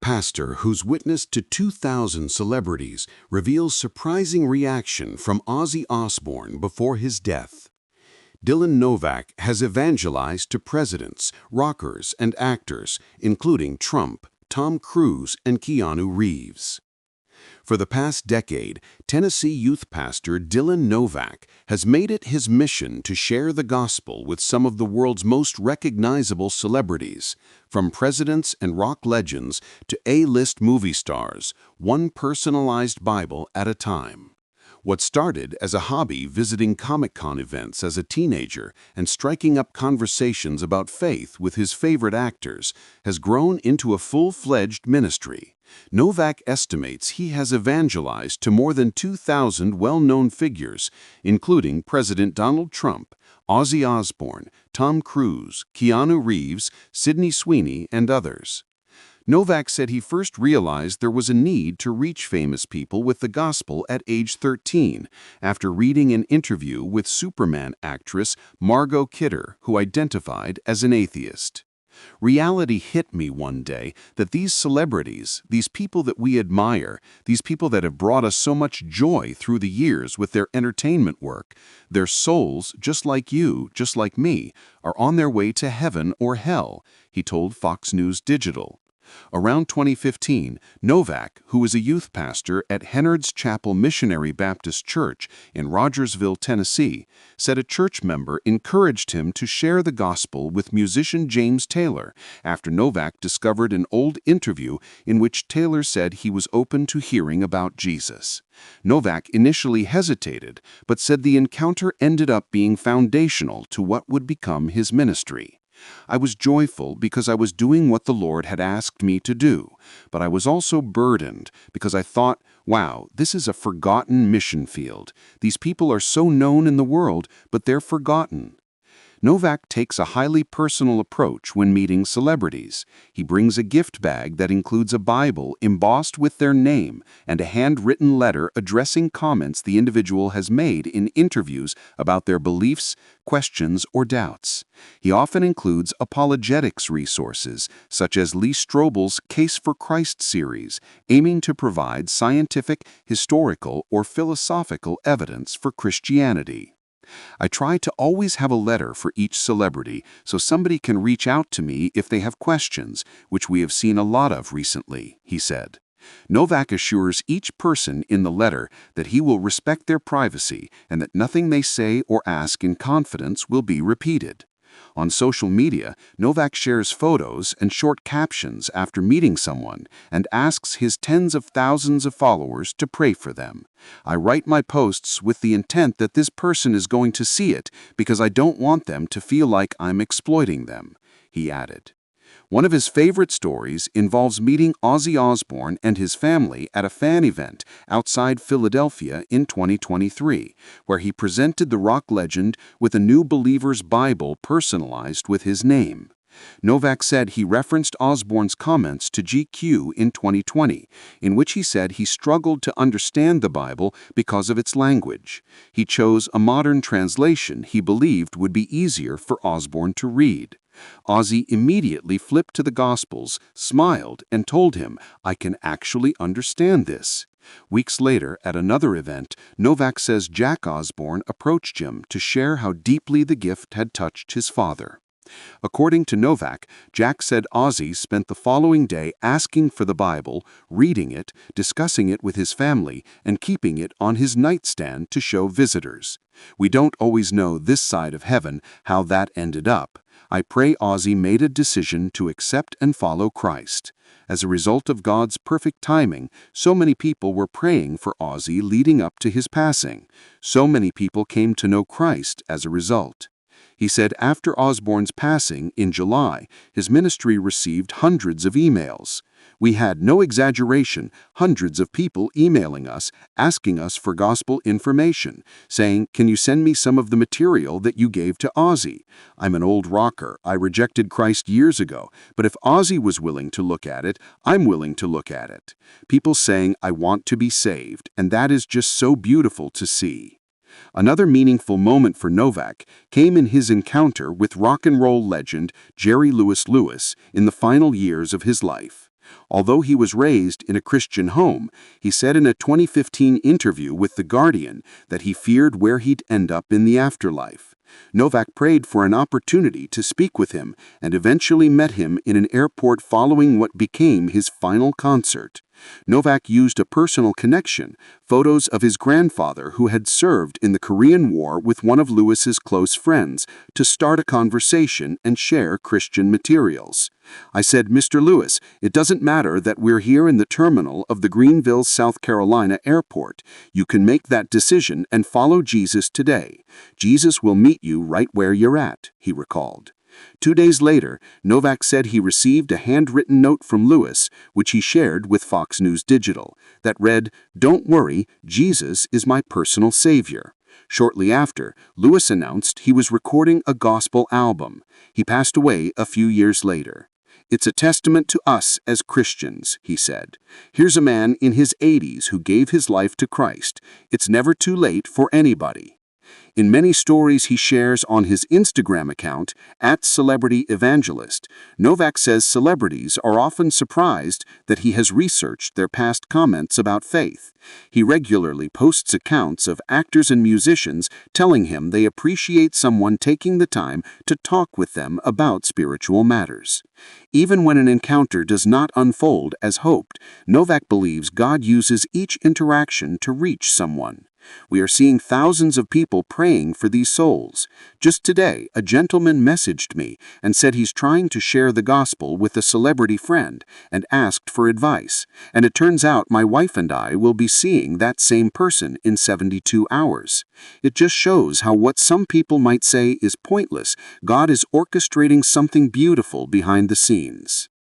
pastor who's witnessed to 2,000 celebrities reveals surprising reaction from Ozzy Osbourne before his death. Dylan Novak has evangelized to presidents, rockers, and actors, including Trump, Tom Cruise, and Keanu Reeves. For the past decade, Tennessee youth pastor Dylan Novak has made it his mission to share the gospel with some of the world's most recognizable celebrities, from presidents and rock legends to A-list movie stars, one personalized Bible at a time. What started as a hobby visiting Comic-Con events as a teenager and striking up conversations about faith with his favorite actors has grown into a full-fledged ministry. Novak estimates he has evangelized to more than 2,000 well-known figures, including President Donald Trump, Ozzy Osbourne, Tom Cruise, Keanu Reeves, Sweeney, and others. Novak said he first realized there was a need to reach famous people with the gospel at age 13, after reading an interview with Superman actress Margot Kidder, who identified as an atheist. Reality hit me one day that these celebrities, these people that we admire, these people that have brought us so much joy through the years with their entertainment work, their souls, just like you, just like me, are on their way to heaven or hell, he told Fox News Digital. Around 2015, Novak, who was a youth pastor at Hennard's Chapel Missionary Baptist Church in Rogersville, Tennessee, said a church member encouraged him to share the gospel with musician James Taylor after Novak discovered an old interview in which Taylor said he was open to hearing about Jesus. Novak initially hesitated, but said the encounter ended up being foundational to what would become his ministry. I was joyful because I was doing what the Lord had asked me to do, but I was also burdened because I thought, wow, this is a forgotten mission field. These people are so known in the world, but they're forgotten. Novak takes a highly personal approach when meeting celebrities. He brings a gift bag that includes a Bible embossed with their name and a handwritten letter addressing comments the individual has made in interviews about their beliefs, questions, or doubts. He often includes apologetics resources, such as Lee Strobel's Case for Christ series, aiming to provide scientific, historical, or philosophical evidence for Christianity. I try to always have a letter for each celebrity so somebody can reach out to me if they have questions, which we have seen a lot of recently, he said. Novak assures each person in the letter that he will respect their privacy and that nothing they say or ask in confidence will be repeated. On social media, Novak shares photos and short captions after meeting someone and asks his tens of thousands of followers to pray for them. I write my posts with the intent that this person is going to see it because I don't want them to feel like I'm exploiting them, he added. One of his favorite stories involves meeting Ozzy Osbourne and his family at a fan event outside Philadelphia in 2023, where he presented the rock legend with a New Believer's Bible personalized with his name. Novak said he referenced Osbourne's comments to GQ in 2020, in which he said he struggled to understand the Bible because of its language. He chose a modern translation he believed would be easier for Osbourne to read. Ozzy immediately flipped to the Gospels, smiled, and told him, "I can actually understand this." Weeks later, at another event, Novak says Jack Osbourne approached him to share how deeply the gift had touched his father. According to Novak, Jack said Ozzy spent the following day asking for the Bible, reading it, discussing it with his family, and keeping it on his nightstand to show visitors. "We don't always know this side of heaven how that ended up. I pray Ozzy made a decision to accept and follow Christ. As a result of God's perfect timing, so many people were praying for Ozzy leading up to his passing. So many people came to know Christ as a result." He said after Osbourne's passing in July, his ministry received hundreds of emails. "We had, no exaggeration, hundreds of people emailing us, asking us for gospel information, saying, 'Can you send me some of the material that you gave to Ozzy? I'm an old rocker. I rejected Christ years ago, but if Ozzy was willing to look at it, I'm willing to look at it.' People saying, 'I want to be saved,' and that is just so beautiful to see." Another meaningful moment for Novak came in his encounter with rock and roll legend Jerry Lewis Lewis in the final years of his life. Although he was raised in a Christian home, he said in a 2015 interview with The Guardian that he feared where he'd end up in the afterlife. Novak prayed for an opportunity to speak with him and eventually met him in an airport following what became his final concert. Novak used a personal connection, photos of his grandfather who had served in the Korean War with one of Lewis's close friends, to start a conversation and share Christian materials. I said, "Mr. Lewis, it doesn't matter that we're here in the terminal of the Greenville, South Carolina airport. You can make that decision and follow Jesus today. Jesus will meet you right where you're at," he recalled. 2 days later, Novak said he received a handwritten note from Lewis, which he shared with Fox News Digital, that read, "Don't worry, Jesus is my personal savior." Shortly after, Lewis announced he was recording a gospel album. He passed away a few years later. "It's a testament to us as Christians," he said. "Here's a man in his 80s who gave his life to Christ. It's never too late for anybody." In many stories he shares on his Instagram account, @CelebrityEvangelist, Novak says celebrities are often surprised that he has researched their past comments about faith. He regularly posts accounts of actors and musicians telling him they appreciate someone taking the time to talk with them about spiritual matters. Even when an encounter does not unfold as hoped, Novak believes God uses each interaction to reach someone. We are seeing thousands of people praying for these souls. Just today, a gentleman messaged me and said he's trying to share the gospel with a celebrity friend and asked for advice. And it turns out my wife and I will be seeing that same person in 72 hours. It just shows how what some people might say is pointless, God is orchestrating something beautiful behind the scenes.